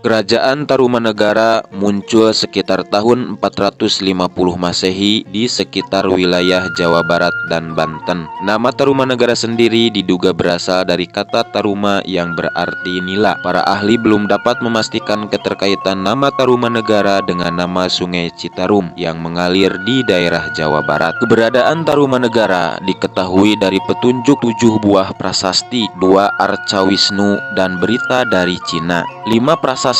Kerajaan Tarumanegara muncul sekitar tahun 450 Masehi di sekitar wilayah Jawa Barat dan Banten. Nama Tarumanegara sendiri diduga berasal dari kata Taruma yang berarti nila. Para ahli belum dapat memastikan keterkaitan nama Tarumanegara dengan nama Sungai Citarum yang mengalir di daerah Jawa Barat. Keberadaan Tarumanegara diketahui dari petunjuk 7 buah prasasti, 2 arca Wisnu, dan berita dari Cina. 5 prasasti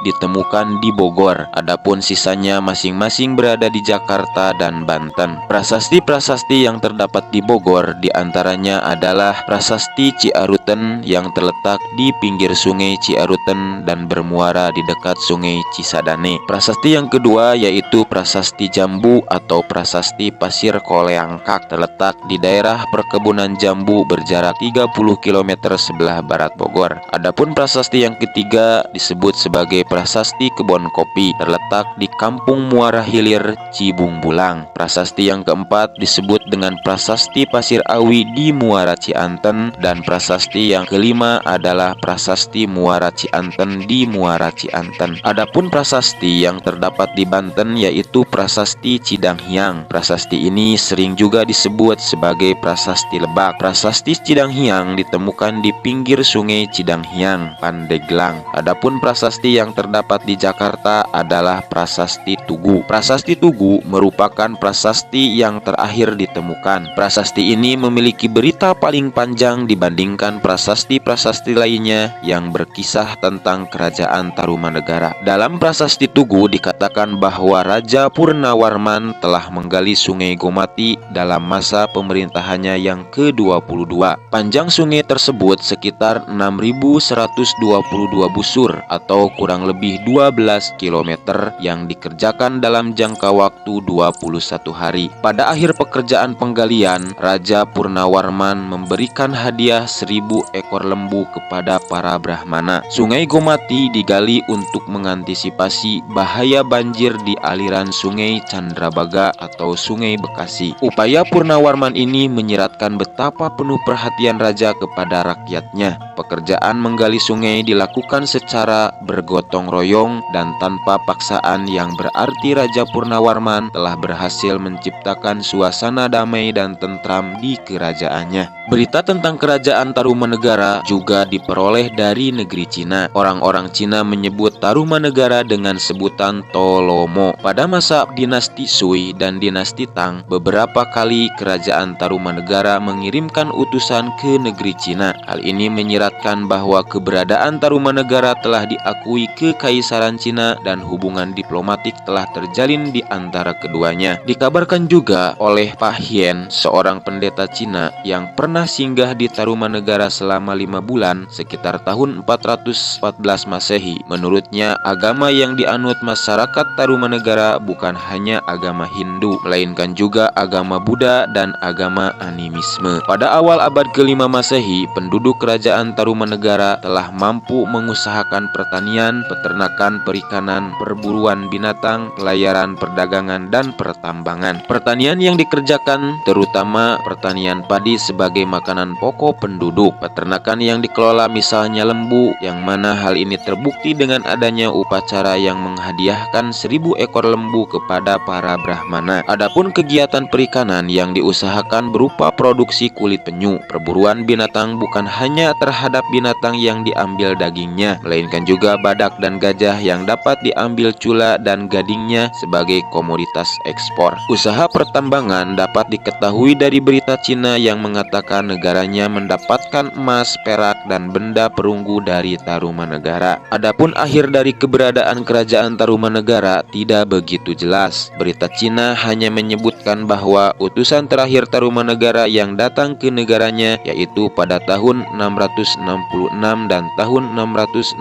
ditemukan di Bogor, adapun sisanya masing-masing berada di Jakarta dan Banten. Prasasti-prasasti yang terdapat di Bogor diantaranya adalah Prasasti Ciaruten yang terletak di pinggir Sungai Ciaruten dan bermuara di dekat Sungai Cisadane. Prasasti yang kedua yaitu Prasasti Jambu atau Prasasti Pasir Koleangkak, terletak di daerah perkebunan jambu berjarak 30 km sebelah barat Bogor. Adapun prasasti yang ketiga disebut sebagai Prasasti Kebon Kopi, terletak di Kampung Muara Hilir, Cibung Bulang. Prasasti yang keempat disebut dengan Prasasti Pasir Awi di Muara Cianten, dan prasasti yang kelima adalah Prasasti Muara Cianten di Muara Cianten. Adapun prasasti yang terdapat di Banten yaitu Prasasti Cidanghiang. Prasasti ini sering juga disebut sebagai Prasasti Lebak. Prasasti Cidanghiang ditemukan di pinggir Sungai Cidanghiang, Pandeglang. Adapun prasasti yang terdapat di Jakarta adalah Prasasti Tugu. Prasasti Tugu merupakan prasasti yang terakhir ditemukan. Prasasti ini memiliki berita paling panjang dibandingkan prasasti-prasasti lainnya yang berkisah tentang kerajaan Tarumanegara. Dalam Prasasti Tugu dikatakan bahwa Raja Purnawarman telah menggali Sungai Gomati dalam masa pemerintahannya yang ke-22. Panjang sungai tersebut sekitar 6.122 busur atau kurang lebih 12 km yang dikerjakan dalam jangka waktu 21 hari. Pada akhir pekerjaan penggalian, Raja Purnawarman memberikan hadiah 1.000 ekor lembu kepada para Brahmana. Sungai Gomati digali untuk mengantisipasi bahaya banjir di aliran Sungai Candrabaga atau Sungai Bekasi. Upaya Purnawarman ini menyiratkan betapa penuh perhatian raja kepada rakyatnya. Pekerjaan menggali sungai dilakukan secara bergotong royong dan tanpa paksaan, yang berarti Raja Purnawarman telah berhasil menciptakan suasana damai dan tentram di kerajaannya. Berita tentang kerajaan Tarumanegara juga diperoleh dari negeri Cina. Orang-orang Cina menyebut Tarumanegara dengan sebutan Tolomo. Pada masa dinasti Sui dan dinasti Tang, beberapa kali kerajaan Tarumanegara mengirimkan utusan ke negeri Cina. Hal ini menyiratkan bahwa keberadaan Tarumanegara telah diakui Kekaisaran Cina dan hubungan diplomatik telah terjalin di antara keduanya. Dikabarkan juga oleh Pak Hien, seorang pendeta Cina yang pernah singgah di Tarumanegara selama 5 bulan sekitar tahun 414 Masehi. Menurutnya, agama yang dianut masyarakat Tarumanegara bukan hanya agama Hindu, melainkan juga agama Buddha dan agama animisme. Pada awal abad ke-5 Masehi, penduduk kerajaan Tarumanegara telah mampu mengusahakan pertanian, peternakan, perikanan, perburuan binatang, pelayaran, perdagangan, dan pertambangan. Pertanian yang dikerjakan terutama pertanian padi sebagai makanan pokok penduduk. Peternakan yang dikelola misalnya lembu, yang mana hal ini terbukti dengan adanya upacara yang menghadiahkan 1.000 ekor lembu kepada para Brahmana. Adapun kegiatan perikanan yang diusahakan berupa produksi kulit penyu. Perburuan binatang bukan hanya terhadap binatang yang diambil dagingnya, melainkan juga badak dan gajah yang dapat diambil cula dan gadingnya sebagai komoditas ekspor. Usaha pertambangan dapat diketahui dari berita Cina yang mengatakan negaranya mendapatkan emas, perak, dan benda perunggu dari Tarumanegara. Adapun akhir dari keberadaan kerajaan Tarumanegara tidak begitu jelas. Berita Cina hanya menyebutkan bahwa utusan terakhir Tarumanegara yang datang ke negaranya yaitu pada tahun 666 dan tahun 669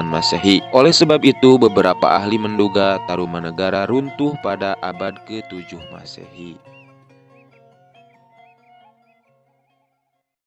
Masehi. Oleh sebab itu, beberapa ahli menduga Tarumanegara runtuh pada abad ke-7 Masehi.